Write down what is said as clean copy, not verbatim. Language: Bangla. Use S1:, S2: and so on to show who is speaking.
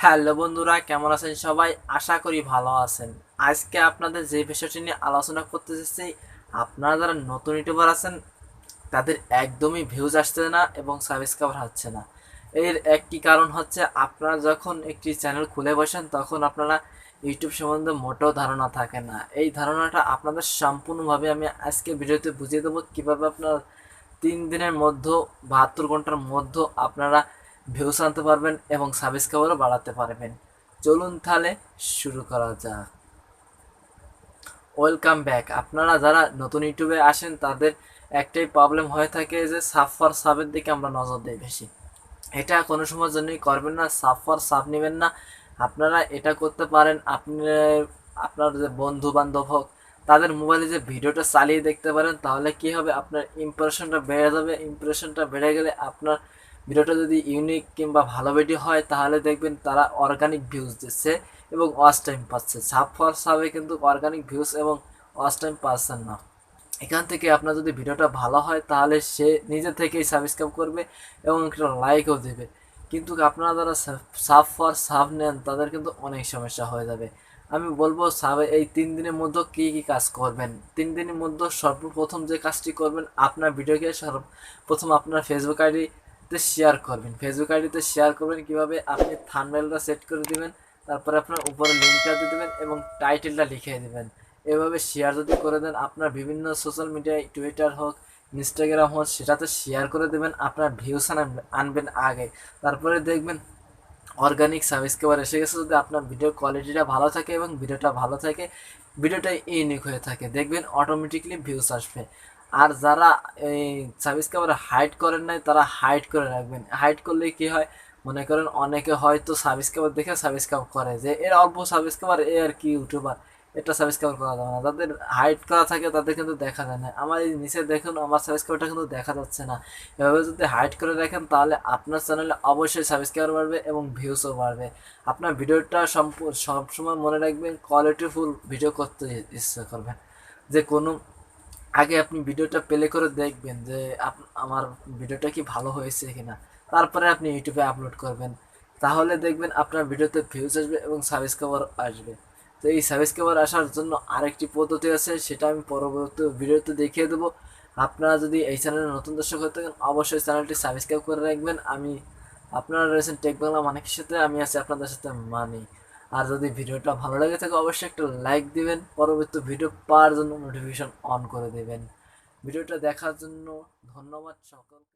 S1: হ্যালো বন্ধুরা, কেমন আছেন সবাই? আশা করি ভালো আছেন। আজকে আপনাদের যে বিষয়টি নিয়ে আলোচনা করতে চাচ্ছি, আপনারা যারা নতুন ইউটিউবার আছেন তাদের একদমই ভিউজ আসছে না এবং সাবস্ক্রাইবার হচ্ছে না। এর একটি কারণ হচ্ছে, আপনারা যখন একটি চ্যানেল খুলে বসেন তখন আপনারা ইউটিউব সম্বন্ধে মোটেও ধারণা থাকে না। এই ধারণাটা আপনাদের সম্পূর্ণভাবে আমি আজকে ভিডিওতে বুঝিয়ে দেবো কীভাবে আপনার 3 দিনের মধ্যে 72 ঘন্টার মধ্যে আপনারা ভিউস আনতে পারবেন এবং সাবস্ক্রাইবারও বাড়াতে পারবেন। চলুন তাহলে শুরু করা যাক। Welcome back. আপনারা যারা নতুন ইউটিউবে আসেন তাদের একটাই প্রবলেম হয়ে থাকে যে সাব ফর সাবের দিকে আমরা নজর দিই বেশি। এটা কোনো সময়ের জন্যই করবেন না, সাব ফর সাব নেবেন না। আপনারা এটা করতে পারেন, আপনি আপনার যে বন্ধু বান্ধব হোক তাদের মোবাইলে যে ভিডিওটা চালিয়ে দেখতে পারেন। তাহলে কি হবে, আপনার ইমপ্রেশনটা বেড়ে যাবে। ইমপ্রেশনটা বেড়ে গেলে আপনার ভিডিওটা যদি ইউনিক কিংবা ভালো ভিডিও হয় তাহলে দেখবেন তারা অর্গানিক ভিউজ দিচ্ছে এবং ওয়াচ টাইম পাচ্ছে। সাব ফর সাবে কিন্তু অর্গানিক ভিউজ এবং ওয়াচ টাইম পাচ্ছেন না। এখান থেকে আপনার যদি ভিডিওটা ভালো হয় তাহলে সে নিজে থেকেই সাবস্ক্রাইব করবে এবং একটা লাইকও দেবে। কিন্তু আপনারা যারা সাব ফর সাব নেন তাদের কিন্তু অনেক সমস্যা হয়ে যাবে। আমি বলবো সাবে এই 3 দিনের মধ্যে কী কী কাজ করবেন। 3 দিনের মধ্যে সর্বপ্রথম যে কাজটি করবেন, আপনার ভিডিওকে সর্বপ্রথম আপনার ফেসবুক আইডিতে শেয়ার করবেন। ফেসবুক আইডিতে শেয়ার করবেন কীভাবে, আপনি থাম্বনেলটা সেট করে দিবেন, তারপরে আপনার উপরে লিঙ্কটা দিয়ে দেবেন এবং টাইটেলটা লিখে দেবেন। এভাবে শেয়ার যদি করে দেন, আপনার বিভিন্ন সোশ্যাল মিডিয়ায় টুইটার হোক, ইনস্টাগ্রাম হোক, সেটাতে শেয়ার করে দেবেন। আপনার ভিউস আনবেন আগে, তারপরে দেখবেন অর্গানিক সাবস্ক্রাইবার এসে গেছে। যদি আপনার ভিডিও কোয়ালিটিটা ভালো থাকে এবং ভিডিওটা ভালো থাকে, ভিডিওটা ইউনিক হয়ে থাকে, দেখবেন অটোমেটিকলি ভিউস আসবে। আর যারা এই সাবস্ক্রাইবার হাইড করেন নাই তারা হাইড করে রাখবেন। হাইড করলে কি হয়, মনে করেন অনেকে হয়তো সাবস্ক্রাইবার দেখে সাবস্ক্রাইব করে যে এর অল্প সাবস্ক্রাইবার, এ আর কি ইউটিউবার, এটা সাবস্ক্রাইব করা যাবে না। যাদের হাইড করা থাকে তাদের কিন্তু দেখা যায় না। আমার এই নিচে দেখুন, আমার সাবস্ক্রাইবারটা কিন্তু দেখা যাচ্ছে না। এভাবে যদি হাইড করে রাখেন তাহলে আপনার চ্যানেলে অবশ্যই সাবস্ক্রাইবার বাড়বে এবং ভিউসও বাড়বে। আপনার ভিডিওটা সবসময় মনে রাখবেন, কোয়ালিটিফুল ভিডিও করতে ইচ্ছা করবেন। যে কোনো আগে আপনি ভিডিওটা প্লে করে দেখবেন যে আমার ভিডিওটা কি ভালো হয়েছে কিনা, তারপরে আপনি ইউটিউবে আপলোড করবেন। তাহলে দেখবেন আপনার ভিডিওতে ভিউজ আসবে এবং সাবস্ক্রাইবার আসবে। তো এই সাবস্ক্রাইবার আসার জন্য আরেকটি পদ্ধতি আছে, সেটা আমি পরবর্তী ভিডিওতে দেখিয়ে দেবো। আপনারা যদি এই চ্যানেলে নতুন দর্শক হয়ে থাকেন অবশ্যই চ্যানেলটি সাবস্ক্রাইব করে রাখবেন। আপনারা রয়েছেন টেক বাংলা মানিকের সাথে, আমি আছি আপনাদের সাথে মানি। আর যদি ভিডিওটা ভালো লাগে থাকে অবশ্যই একটা লাইক দিবেন, পরবর্তী ভিডিও পাওয়ার জন্য নোটিফিকেশন অন করে দেবেন। ভিডিওটা দেখার জন্য ধন্যবাদ সকলকে।